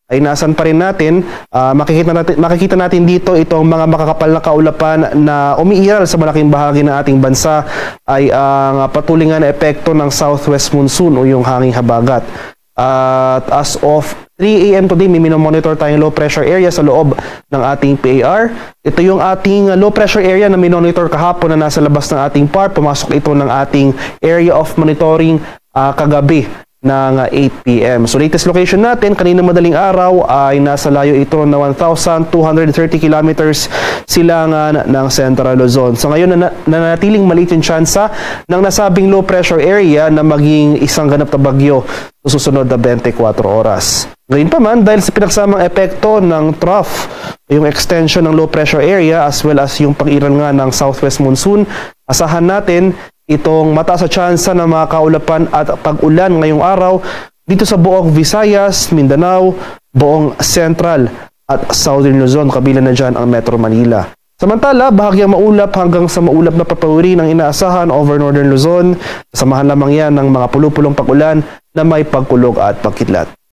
ay nasan pa rin natin. Makikita natin dito itong mga makakapal na kaulapan na umiiral sa malaking bahagi ng ating bansa ay ang patuloy na epekto ng southwest monsoon o yung hanging habagat. At as of 3 AM today, may minomonitor tayong low pressure area sa loob ng ating PAR. Ito yung ating low pressure area na minomonitor kahapon na nasa labas ng ating PAR. Pumasok ito ng ating area of monitoring kagabi ng 8 PM. So latest location natin, kanina madaling araw ay nasa layo ito na 1,230 kilometers silangan ng Central Luzon. So ngayon nanatiling maliit yung tsansa ng nasabing low pressure area na maging isang ganap na bagyo sa susunod na 24 oras. Ngayon pa man, dahil sa pinagsamang epekto ng trough, yung extension ng low pressure area as well as yung pag-iral nga ng southwest monsoon, asahan natin itong mataas sa tsansa ng mga kaulapan at pag-ulan ngayong araw dito sa buong Visayas, Mindanao, buong Central at Southern Luzon, kabilang na dyan ang Metro Manila. Samantala, bahagyang maulap hanggang sa maulap na papawiri ng inaasahan over Northern Luzon. Samahan lamang yan ng mga pulupulong pag-ulan na may pagkulog at pagkidlat.